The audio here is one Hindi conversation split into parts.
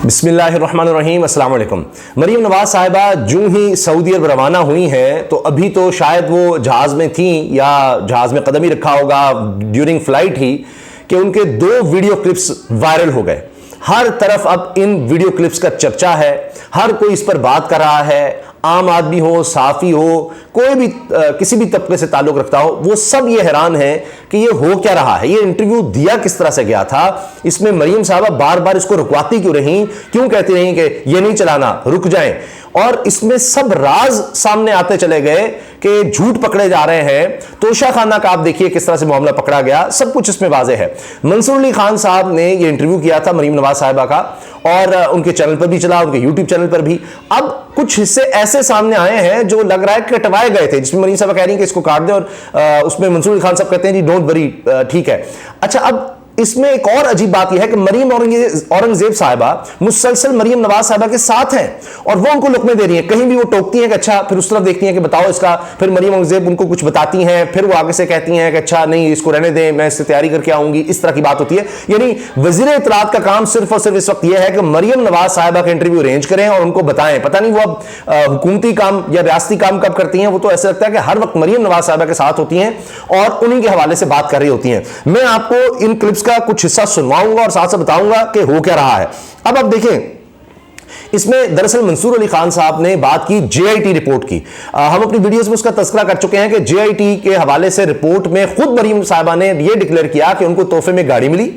बिस्मिल्लाहिर्रहमानिर्रहीम, अस्सलाम वालेकुम। मरीम नवाज साहिबा जूं ही सऊदी अरब रवाना हुई हैं तो अभी तो शायद वो जहाज़ में थी या जहाज़ में कदम ही रखा होगा ड्यूरिंग फ्लाइट ही कि उनके 2 वीडियो क्लिप्स वायरल हो गए। हर तरफ अब इन वीडियो क्लिप्स का चर्चा है, हर कोई इस पर बात कर रहा है। आम आदमी हो, साफ़ी हो, कोई भी किसी भी तबके से ताल्लुक़ रखता हो, वो सब ये हैरान है कि ये हो क्या रहा है, ये इंटरव्यू दिया किस तरह से गया था, इसमें मरीम साहबा बार बार इसको रुकवाती क्यों रहीं, क्यों कहती रहीं कि ये नहीं चलाना, रुक जाएं। और इसमें सब राज सामने आते चले गए कि झूठ पकड़े जा रहे हैं। तोशा खाना का आप देखिए किस तरह से मामला पकड़ा गया, सब कुछ इसमें वाज़ेह है। मंसूर अली खान साहब ने ये इंटरव्यू किया था मरीम नवाज साहिबा का, और उनके चैनल पर भी चला, उनके यूट्यूब चैनल पर भी। अब कुछ हिस्से ऐसे सामने आए हैं जो लग रहा है कटवाए गए थे, जिसमें मरीम साहबा कह रही हैं कि इसको काट दें, और उसमें मंसूर अली खान साहब कहते हैं जी डोंट वरी, ठीक है। अच्छा, अब इसमें एक और अजीब बात यह है कि मरीम औरंगजेब साहिबा मुसलसल मरीम नवाज साहिबा के साथ हैं और वो उनको लुकमे दे रही हैं। कहीं भी वो टोकती हैं कि अच्छा, फिर उस तरफ देखती हैं कि बताओ इसका, फिर मरीम औरंगजेब उनको कुछ बताती हैं, फिर वो आगे से कहती हैं कि अच्छा नहीं इसको रहने दें, मैं इससे तैयारी करके आऊंगी। इस तरह की बात होती है। यानी वजीर इत्तलात का काम सिर्फ और सिर्फ इस वक्त यह है कि मरीम नवाज साहिबा का इंटरव्यू अरेंज करें और उनको बताएं। पता नहीं वो अब हुकूमती काम या रियासती काम कब करती हैं, वो तो ऐसा लगता है कि हर वक्त मरीम नवाज साहिबा के साथ होती हैं और उन्हीं के हवाले से बात कर रही होती हैं। मैं आपको इन क्लिप्स का कुछ हिस्सा सुनवाऊंगा और साथ साथ बताऊंगा कि हो क्या रहा है। अब आप देखें, इसमें दरअसल मंसूर अली खान साहब ने बात की जेआईटी रिपोर्ट की। हम अपनी वीडियोस में उसका तस्करा कर चुके हैं कि जेआईटी के हवाले से रिपोर्ट में खुद मरीम साहिबा ने यह डिक्लेयर किया कि उनको तोहफे में गाड़ी मिली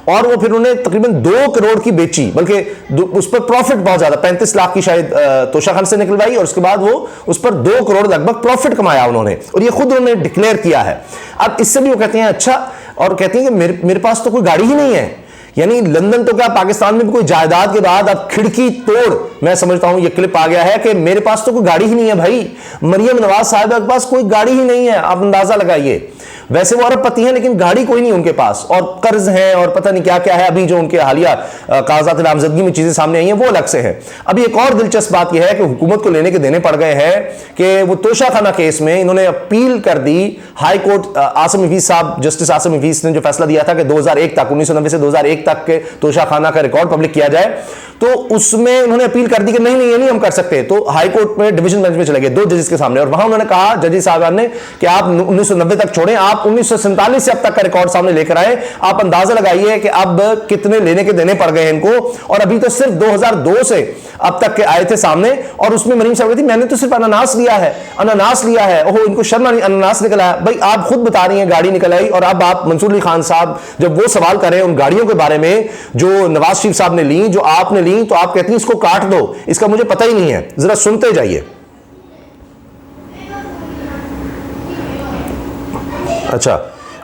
और वो फिर उन्हें तकरीबन 2 करोड़ की बेची, बल्कि उस पर प्रॉफिट बहुत ज्यादा 35 लाख की शायद तोशा खान से निकलवाई और उसके बाद वो उस पर 2 करोड़ लगभग प्रॉफिट कमाया उन्होंने, और ये खुद उन्होंने डिक्लेयर किया है। अब इससे भी वो कहते हैं अच्छा, और कहते हैं कि मेरे पास तो कोई गाड़ी ही नहीं है। यानी लंदन तो क्या, पाकिस्तान में भी कोई जायदाद के बाद अब खिड़की तोड़, मैं समझता हूं ये क्लिप आ गया है कि मेरे पास तो कोई गाड़ी ही नहीं है। भाई, मरियम नवाज साहिबा के पास कोई गाड़ी ही नहीं है, आप अंदाजा लगाइए। वैसे वो अरबपति हैं लेकिन गाड़ी कोई नहीं उनके पास, और कर्ज है और पता नहीं क्या क्या है। अभी जो उनके हालिया कागजात नामजदगी में चीजें सामने आई हैं वो अलग से है। अभी एक और दिलचस्प बात यह है कि हुकूमत को लेने के देने पड़ गए हैं कि वो तोशा खाना केस में इन्होंने अपील कर दी हाई कोर्ट। आसिम हफीज साहब, जस्टिस आसिम हफीज ने जो फैसला दिया था कि 2001 तक, 1990 से 2001 तक के तोशा खाना का रिकॉर्ड पब्लिक किया जाए, तो उसमें उन्होंने अपील कर दी कि नहीं ये नहीं हम कर सकते। तो हाई कोर्ट में डिवीजन बेंच में चले गए 2 जजेस के सामने, और वहां उन्होंने कहा, जजेस साहब ने, कि आप 1990 तक छोड़ें, आप 1947 से अब तक का रिकॉर्ड सामने लेकर आए। आप अंदाजा लगाइए कि अब कितने लेने के देने पड़ गए इनको, और अभी तो सिर्फ 2002 से अब तक के आए थे सामने। और उसमें मरीम साहब कहती मैंने तो सिर्फ अनानास लिया है। ओहो, इनको शर्म नहीं, अनानास निकला है। भाई, आप खुद बता रही हैं गाड़ी निकल आई, और अब आप मंसूर अली खान साहब जब वो सवाल कर रहे हैं उन गाड़ियों के बारे में जो नवाज शरीफ साहब ने ली, जो आपने ली, तो आप कहती हैं इसको काट दो, इसका मुझे पता ही नहीं है। जरा सुनते जाइए। अच्छा,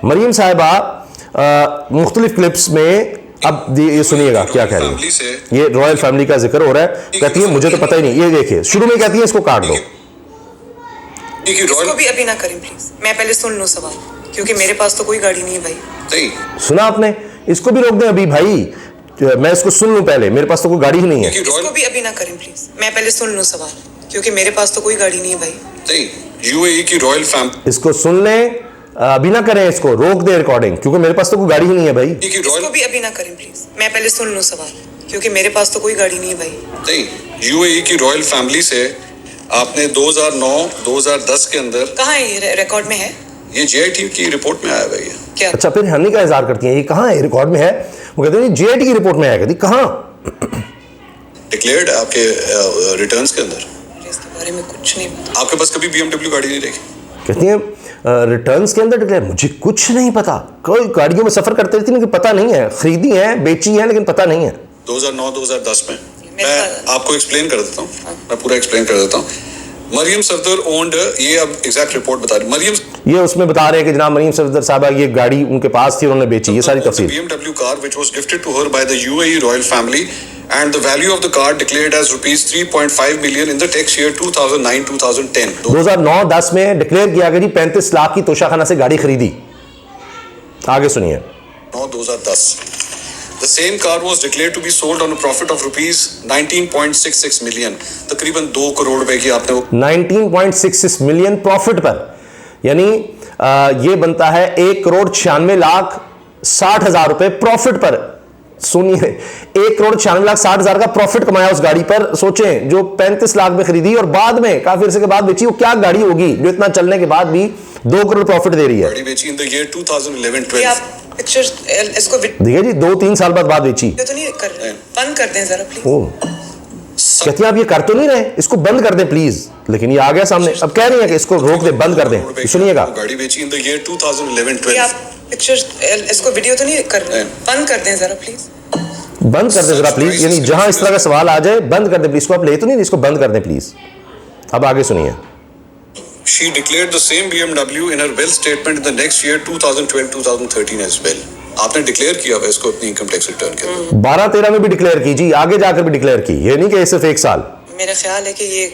मरीम साहिबा मुख्तलिफ क्लिप्स में, अब ये सुनिएगा क्या कह रही है। ये रॉयल फैमिली का जिक्र हो रहा है, कहती है मुझे तो पता ही नहीं। ये देखिए, शुरू में कहती है इसको काट दो। इसको भी अभी ना करें प्लीज, मैं पहले सुन लूं सवाल, क्योंकि मेरे पास तो कोई गाड़ी नहीं है भाई। सुना आपने, इसको भी रोक दें अभी भाई, मैं इसको सुन लूं पहले, मेरे पास तो कोई गाड़ी ही नहीं है। इसको भी अभी ना करें प्लीज, मैं पहले सुन लूं सवाल, क्योंकि मेरे पास तो कोई गाड़ी नहीं है भाई। यूएई की रॉयल फैमिली, इसको सुन लें, अभी ना करें, इसको रोक दे रिकॉर्डिंग, क्योंकि मेरे पास तो कोई गाड़ी ही नहीं है भाई। इसको भी अभी ना करें प्लीज, मैं पहले सुन लूं सवाल, क्योंकि मेरे पास तो कोई गाड़ी नहीं है भाई। यूएई की रॉयल फैमिली से आपने 2009-2010 के अंदर, कहाँ है ये रिकॉर्ड में है? ये जेआईटी की रिपोर्ट में आया हुआ है। क्या? अच्छा, फिर हनी का इजहार करती हैं, ये कहाँ है, रिकॉर्ड में है? वो कहते हैं जेआईटी की रिपोर्ट में आया, कहती कहाँ? डिक्लेयर्ड आपके रिटर्न्स के अंदर। इसके बारे में कुछ नहीं पता। आपके पास कभी बीएमडब्ल्यू गाड़ी नहीं रही? कहती हैं रिटर्न्स के अंदर डिक्लेयर, मुझे कुछ नहीं पता। कोई गाड़ियों में सफर करते रहती, लेकिन पता नहीं है, खरीदी है, बेची है, लेकिन पता नहीं है। 2009-2010 में मैं आपको एक्सप्लेन कर देता हूँ, मैं पूरा एक्सप्लेन कर देता हूँ। मरियम सफदर ओन्ड, ये अब एग्जैक्ट रिपोर्ट बता रही मरियम, ये उसमें बता रहे हैं कि जनाब मरियम सफदर साहबा ये गाड़ी उनके पास थी, उन्होंने बेची, ये सारी तफसील। BMW car which was gifted to her by the UAE royal family and the value of the car declared as rupees 3.5 million in the tax year 2009-2010। 2009-10 में डिक्लेयर किया गया जी 35 लाख की तोशा खाना से गाड़ी खरीदी। आगे सुनिए। 2010 The same car was declared to be sold on a profit of rupees 19.66 million, तकरीबन 2 करोड़ रुपए की आपने 19.66 मिलियन प्रॉफिट पर, यानी ये बनता है 1 करोड़ 96 लाख 60 हजार रुपए प्रॉफिट पर सुनिए, 1,96,60,000 का प्रॉफिट कमाया उस गाड़ी पर। सोचें, जो 35 लाख में खरीदी और बाद में काफी अरसे के बाद बेची, वो क्या गाड़ी होगी जो इतना चलने के बाद भी 2 करोड़ प्रॉफिट दे रही है। गाड़ी बेची इन द ईयर 2011-12। आप पिक्चर्स इसको देखिए जी, 2-3 साल बाद बेची। तो नहीं कर रहे, बंद कर दें जरा प्लीज। ओ, कहती हैं आप ये कर तो नहीं रहे, इसको बंद कर दें प्लीज। लेकिन ये आ गया सामने, अब कह रही है कि इसको रोक दे, बंद कर दें। सुनिएगा, गाड़ी बेची इन द ईयर 2011-12। आप पिक्चर्स इसको वीडियो तो नहीं कर रहे, बंद कर दें जरा प्लीज। बंद कर दें जरा प्लीज, यानी जहां इस तरह का सवाल आ जाए बंद कर दें प्लीज। इसको आप ले तो नहीं, इसको बंद कर दें प्लीज। अब आगे सुनिए। She declared the same BMW in her wealth statement in the next year 2012-2013 as well. आपने डिक्लेयर किया हुआ इसको अपनी इनकम टैक्स रिटर्न के अंदर। 12-13 में भी डिक्लेयर की जी, आगे जाकर भी डिक्लेयर की, ये नहीं कि सिर्फ 1 साल। मेरा ख्याल है कि ये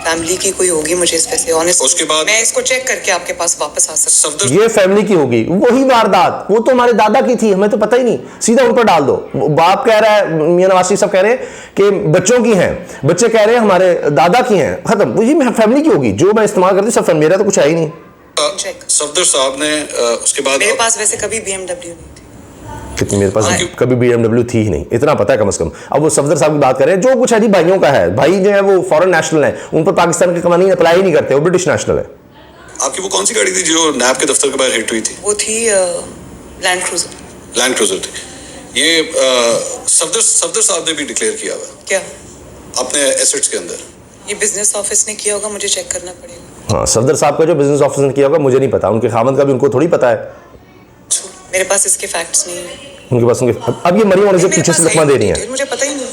फैमिली की कोई होगी, मुझे इस पे से ऑनेस्ट। उसके बाद मैं इसको चेक करके आपके पास वापस आ सकता हूं। ये फैमिली की होगी, वही वारदात, वो तो हमारे दादा की थी, हमें तो पता ही नहीं, सीधा उन पर डाल दो। बाप कह रहा है, मियां नवाज शरीफ साहब कह रहे हैं कि बच्चों की हैं, बच्चे कह रहे हैं हमारे दादा की हैं, खत्म। वो ये फैमिली की होगी, जो मैं इस्तेमाल करती सब मेरा तो कुछ है ही नहीं। सफदर साहब ने उसके बाद मेरे पास वैसे कभी BMW नहीं थी। कितनी मेरे पास कभी BMW थी ही नहीं, इतना पता है कम से कम। अब वो सफदर साहब की बात करें, जो कुछ है जी भाइयों का है, भाई जो है वो फॉरेन नेशनल है, उन पर पाकिस्तान के कवानीन अप्लाई ही नहीं करते, वो ब्रिटिश नेशनल है। आपकी वो कौन सी गाड़ी थी जो नैब के दफ्तर के बाहर हिट हुई थी? वो थी लैंड क्रूजर। लैंड क्रूजर थी। ये सफदर साहब ने भी डिक्लेयर किया हुआ क्या अपने एसेट्स के अंदर। ये बिजनेस ऑफिस ने किया होगा, मुझे चेक करना पड़ेगा। हाँ, सफदर साहब का जो बिजनेस ऑफिसर ने किया होगा मुझे नहीं पता, उनके खामद का भी उनको थोड़ी पता है। मेरे पास इसके फैक्ट्स नहीं है। उनके पास उनके अब ये मरीम उनसे पीछे से लकमा दे रही हैं। मुझे पता ही नहीं।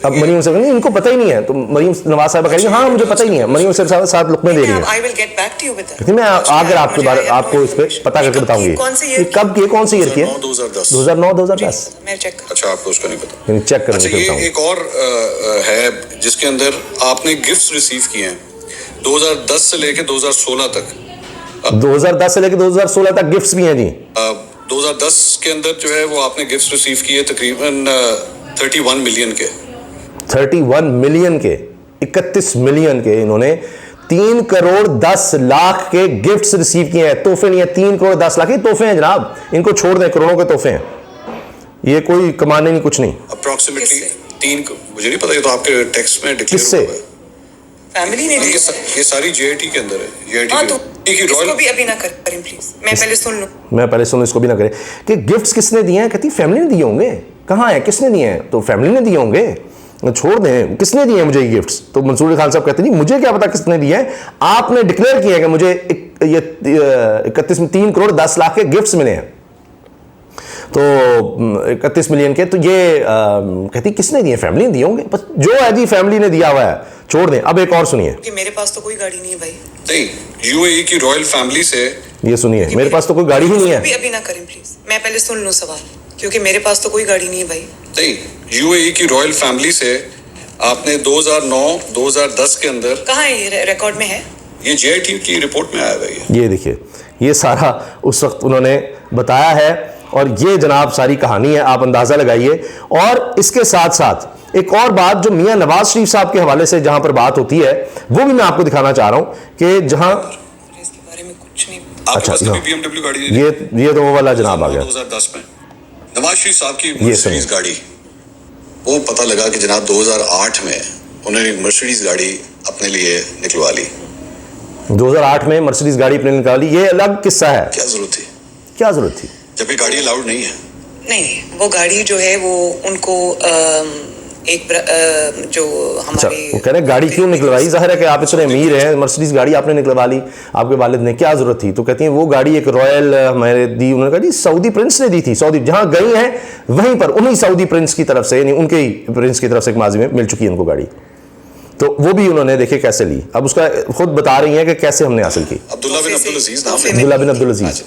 अब मरीम से नहीं, इनको पता ही नहीं है, तो मरीम नवाज साहब कह रही है हाँ मुझे पता ही नहीं है, मरीम से साथ लुकमे दे रही है। I will get back to you with that। मैं आकर आपके बारे आपको इस पे पता करके बताऊंगी। कब की, कौन सी ईयर की है? 2009-2010। मैं चेक कर। अच्छा, आपको उसका नहीं पता? चेक करने अच्छा, के ये बताऊंगा। एक और है जिसके अंदर आपने गिफ्ट्स रिसीव किए हैं 2010 से लेके 2016 तक। 2010 से लेकर 2016 तक गिफ्ट्स भी हैं जी। 2010 के अंदर जो है वो आपने गिफ्ट्स रिसीव किए तकरीबन 31 मिलियन के। 31 मिलियन के, 31 मिलियन के इन्होंने 3 करोड़ 10 लाख के गिफ्ट्स रिसीव किए हैं। तोहफे नहीं है, 3 करोड़ 10 लाख के तोहफे हैं जनाब, इनको छोड़ दें, करोड़ों के तोहफे हैं, ये कोई कमाने नहीं, कुछ नहीं। अप्रोक्सीमेटली 3, मुझे नहीं पता, ये तो आपके टैक्स में डिक्लेयर हुआ है। फैमिली ने दी। ये सारी JIT के अंदर है। JIT हाँ, तो की इसको रॉयल भी अभी ना करें प्लीज, मैं पहले सुन लूं। मैं पहले सुन, इसको भी ना करें कि गिफ्ट्स किसने दिए हैं। कहती फैमिली ने दिए होंगे। कहाँ है, किसने दिए हैं? तो फैमिली ने दिए होंगे, छोड़ दें, किसने दिए हैं मुझे ये गिफ्ट्स? तो मंसूर खान साहब कहते नहीं मुझे क्या पता किसने दिए हैं, आपने डिक्लेयर किया है कि मुझे ये 31 में 3 करोड़ 10 लाख के गिफ्ट्स मिले हैं, तो 31 मिलियन के। तो ये कहती किसने दिए? फैमिली ने दिए होंगे, बस जो है जी फैमिली ने दिया हुआ है, छोड़ दें। अब एक और सुनिए। कि मेरे पास तो कोई गाड़ी नहीं है भाई। नहीं, UAE की रॉयल फैमिली से ये सुनिए, मेरे पास तो कोई गाड़ी ही नहीं है। अभी ना करें प्लीज, मैं पहले सुन लूं सवाल, क्योंकि मेरे पास तो कोई गाड़ी नहीं है भाई। नहीं, UAE की रॉयल फैमिली से आपने 2009-2010 के अंदर। कहाँ है ये, रिकॉर्ड में है? ये JIT की रिपोर्ट में आया हुआ है। ये देखिए, ये सारा उस वक्त उन्होंने बताया है, और ये जनाब सारी कहानी है, आप अंदाजा लगाइए। और इसके साथ साथ एक और बात जो मियां नवाज शरीफ साहब के हवाले से जहां पर बात होती है, वो भी मैं आपको दिखाना चाह रहा हूं कि जहां इसके बारे में कुछ नहीं। आपके पास कभी BMW गाड़ी नहीं? ये तो वो वाला जनाब आ गया 2010 में नवाज शरीफ साहब की ये मर्सिडीज गाड़ी। वो पता लगा कि जनाब 2008 में उन्होंने मर्सिडीज गाड़ी अपने लिए निकलवा ली। 2008 में मर्सिडीज गाड़ी अपने निकाली, ये अलग किस्सा है। क्या जरूरत थी? क्या जरूरत थी? जब ये गाड़ी अलाउड नहीं है। नहीं, वो गाड़ी जो है वो उनको एक जो अच्छा, हमारी वो कह रहे हैं गाड़ी क्यों निकलवाई? जाहिर है कि आप इतने अमीर हैं, मर्सिडीज गाड़ी आपने निकलवा ली, आपके वालिद ने, क्या जरूरत थी? तो कहती हैं वो गाड़ी एक रॉयल हमारे दी, उन्होंने कहा जी सऊदी प्रिंस ने दी थी, सऊदी जहां गई हैं वहीं पर उन्हीं सऊदी प्रिंस की तरफ से, यानी उनके ही प्रिंस की तरफ से एक माजी में मिल चुकी है उनको गाड़ी, तो वो भी उन्होंने देखे कैसे ली। अब उसका खुद बता रही हैं कि कैसे हमने हासिल की। अब्दुल्ला बिन अब्दुल अजीज नाम है। अब्दुल्ला बिन अब्दुल अजीज।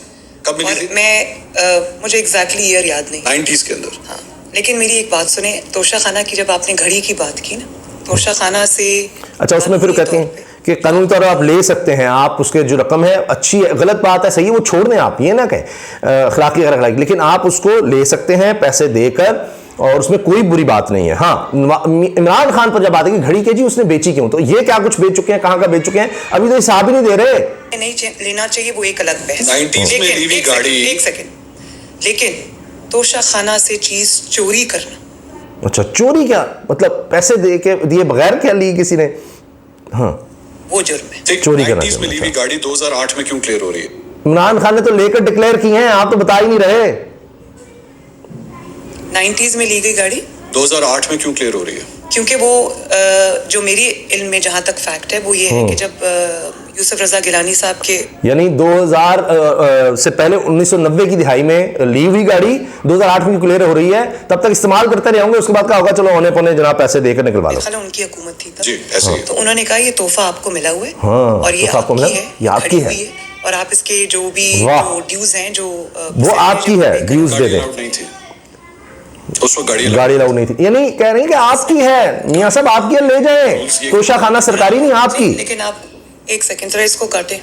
कब मिली थी? मैं मुझे एग्जैक्टली ईयर याद नहीं। 90s के अंदर। हाँ, लेकिन मेरी एक बात सुने, तोशा खाना की जब आपने घड़ी की बात की ना, तोशा खाना से अच्छा, उसमें फिर कहते हैं कि कानूनी तौर पर आप ले सकते हैं, आप उसके जो रकम है अच्छी है, गलत बात है, सही है, वो छोड़ दें, आप ये ना कहें अखलाकी अखलाकी, लेकिन आप उसको ले सकते हैं पैसे देकर, और उसमें कोई बुरी बात नहीं है। हाँ, इमरान खान पर जब बात है कि घड़ी के जी उसने बेची क्यों, तो ये क्या कुछ बेच चुके हैं, कहाँ का बेच चुके हैं, अभी तो हिसाब ही नहीं दे रहे। नहीं लेना चाहिए, वो एक अलग बहस। 90s में ली हुई गाड़ी। एक सेकंड, लेकिन तोशा खाना से चीज चोरी करना। अच्छा, चोरी क्या मतलब? पैसे दे के दिए बगैर क्या ली किसी ने? हाँ, वो जुर्म है। चोरी करना। 90s में ली हुई गाड़ी 2008 में क्यों क्लियर हो रही है? इमरान खान ने तो लेकर डिक्लेयर की हैं, आप तो बता ही नहीं रहे। 90s में ली गई गाड़ी 2008 में क्यों क्लियर हो रही है? क्योंकि वो जो मेरी इल्म में जहां तक फैक्ट है वो ये है कि जब यूसुफ रजा गिलानी साहब के यानी 2000 से पहले 1990 की दिहाई में ली हुई गाड़ी 2008 में क्लियर हो रही है, तब तक इस्तेमाल करते रहे होंगे, उसके बाद क्या होगा, चलो होने पौने जनाब पैसे देकर निकलवा लो। उनकी हुकूमत थी जी, ऐसे ही। तो उन्होंने कहा ये तोहफा आपको मिला हुआ है, हाँ, और ये तोहफा आपको मिला, ये आपकी है, और आप इसके जो भी ड्यूज हैं जो वो आपकी है, ड्यूज दे दें। उस वक्त गाड़ी अलाउड नहीं थी, यानी कह रहे हैं कि आपकी है मियां साहब, आपकी है, ले जाएं। तोशा खाना सरकारी नहीं, आपकी। लेकिन आप एक सेकंड जरा इसको काटें।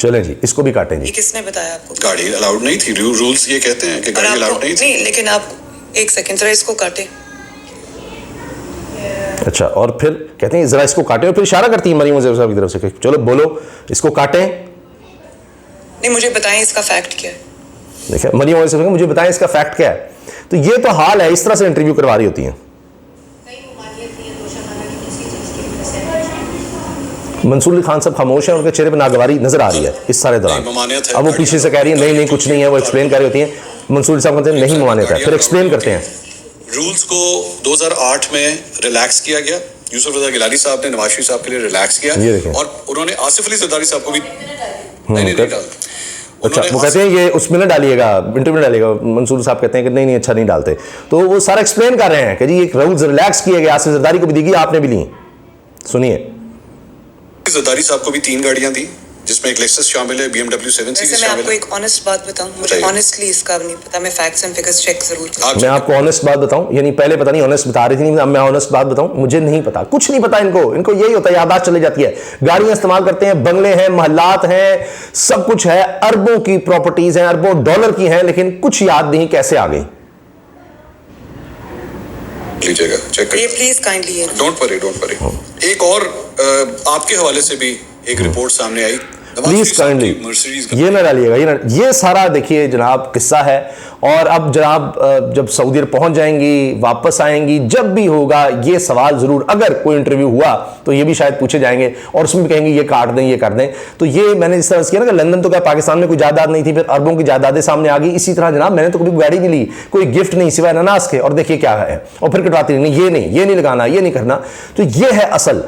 चलें जी, इसको भी काटें जी। ये किसने बताया आपको? गाड़ी अलाउड नहीं थी, रूल्स ये कहते हैं कि गाड़ी अलाउड नहीं थी। नहीं, लेकिन आप एक सेकंड जरा इसको काटें। अच्छा, और फिर कहते हैं जरा इसको काटें, और फिर इशारा करती है मरीम मुजफ्फर साहब की तरफ से, चलो बोलो इसको काटें। नहीं, मुझे बताएं इसका फैक्ट क्या है। देखिए मरीम मुजफ्फर साहब, मुझे बताएं इसका फैक्ट क्या है। तो ये तो हाल है, इस तरह से इंटरव्यू करवा रही होती हैं। मंसूर अली खान साहब खामोश हैं, उनके चेहरे पर नागवारी नजर आ रही है इस सारे दौरान। अब वो पीछे से कह रही है नहीं नहीं कुछ नहीं है, वो एक्सप्लेन कर रही होती हैं। मंसूर साहब कहते हैं नहीं ममानियत है, फिर एक्सप्लेन करते हैं। रूल्स को 2008 में रिलैक्स किया गया, यूसुफ रजा गिलानी साहब ने नवाज शरीफ साहब के लिए रिलैक्स किया, और उन्होंने आसिफ अली जरदारी साहब को भी नहीं डाला। अच्छा, वो कहते हैं ये उसमें ना डालिएगा, इंटरव्यू में डालिएगा। मंसूर साहब कहते हैं कि नहीं नहीं अच्छा नहीं डालते, तो वो सारा एक्सप्लेन कर रहे हैं कि जी ये रूल्स रिलैक्स किए गए, आसिफ जरदारी को भी दी, आपने भी ली। सुनिए। जरदारी साहब को भी 3 गाड़ियां दी, जिसमें एक लेक्सस शामिल है, BMW 7 सीरीज शामिल है। मैं आपको एक ऑनेस्ट बात बताऊं, मुझे ऑनेस्टली इसका नहीं पता, मैं फैक्ट्स एंड फिगर्स चेक जरूर करूं। मैं आपको ऑनेस्ट बात बताऊं, यानी पहले पता नहीं ऑनेस्ट बता रही थी, नहीं, अब मैं ऑनेस्ट बात बताऊं, मुझे नहीं पता, कुछ नहीं पता इनको यही होता है, याददाश्त चली जाती है। गाड़ियां इस्तेमाल करते हैं, बंगले हैं, महल्लात हैं, सब कुछ है, अरबों की प्रॉपर्टीज हैं, अरबों डॉलर की हैं, लेकिन कुछ याद नहीं कैसे आ गई। लीजिएगा, चेक करिए प्लीज काइंडली। Don't worry. एक और आपके हवाले से भी एक रिपोर्ट सामने आई, प्लीज काइंडली ये ना डालिएगा, ये सारा देखिए जनाब किस्सा है। और अब जनाब जब सऊदी अरब पहुंच जाएंगी, वापस आएंगी, जब भी होगा ये सवाल जरूर, अगर कोई इंटरव्यू हुआ तो ये भी शायद पूछे जाएंगे, और उसमें भी कहेंगे ये काट दें, ये कर दें। तो ये मैंने जिस तरह से किया ना कि लंदन तो क्या पाकिस्तान में कोई जायदाद नहीं थी, फिर अरबों की जायदादें सामने आ गई, इसी तरह जनाब मैंने तो कभी गाड़ी नहीं ली, कोई गिफ्ट नहीं सिवाय अनानास के, और देखिए क्या है, और फिर कटवाती नहीं, ये नहीं लगाना, ये नहीं करना। तो ये है असल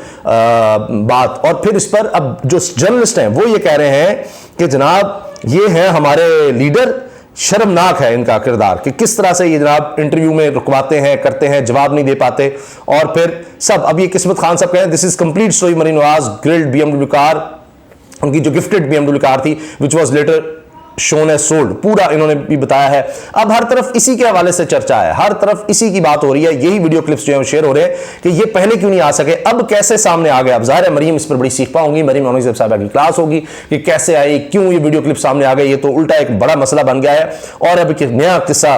बात। और फिर इस पर अब जो जर्नलिस्ट हैं वो ये कह रहे हैं कि जनाब ये है हमारे लीडर, शर्मनाक है इनका किरदार कि किस तरह से ये जनाब इंटरव्यू में रुकवाते हैं, करते हैं, जवाब नहीं दे पाते। और फिर सब, अब ये किस्मत खान साहब कहें this is complete story Maryam Nawaz grilled BMW car, उनकी जो गिफ्टेड BMW कार थी which was later shown as sold, पूरा इन्होंने भी बताया है। अब हर तरफ इसी के हवाले से चर्चा है, हर तरफ इसी की बात हो रही है, यही वीडियो क्लिप्स जो है शेयर हो रहे हैं कि ये पहले क्यों नहीं आ सके, अब कैसे सामने आ गए। अब जाहिर है मरीम इस पर बड़ी सीख पाऊंगी, मरीम नवाज साहब की क्लास होगी कि कैसे आई, क्यों ये वीडियो क्लिप सामने आ गए। ये तो उल्टा एक बड़ा मसला बन गया है, और अब एक नया किस्सा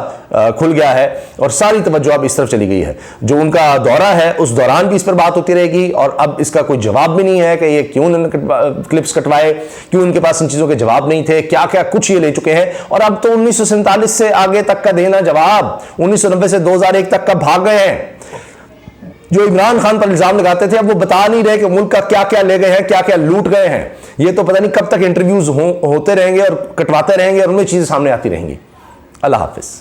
खुल गया है, और सारी तवज्जो अब इस तरफ चली गई है। जो उनका दौरा है उस दौरान भी इस पर बात होती रहेगी, और अब इसका कोई जवाब भी नहीं है कि ये क्यों क्लिप्स कटवाए, क्यों इनके पास इन चीजों के जवाब नहीं थे, क्या क्या कुछ ये ले चुके हैं। और अब तो 1947 से आगे तक का देना जवाब, 1990 से 2001 तक का भाग गए हैं। जो इमरान खान पर इल्जाम लगाते थे अब वो बता नहीं रहे कि मुल्क का क्या क्या ले गए हैं, क्या क्या लूट गए हैं। ये तो पता नहीं कब तक इंटरव्यूज होते रहेंगे और कटवाते रहेंगे, और उनमें चीजें सामने आती रहेंगी। अल्लाह हाफिज।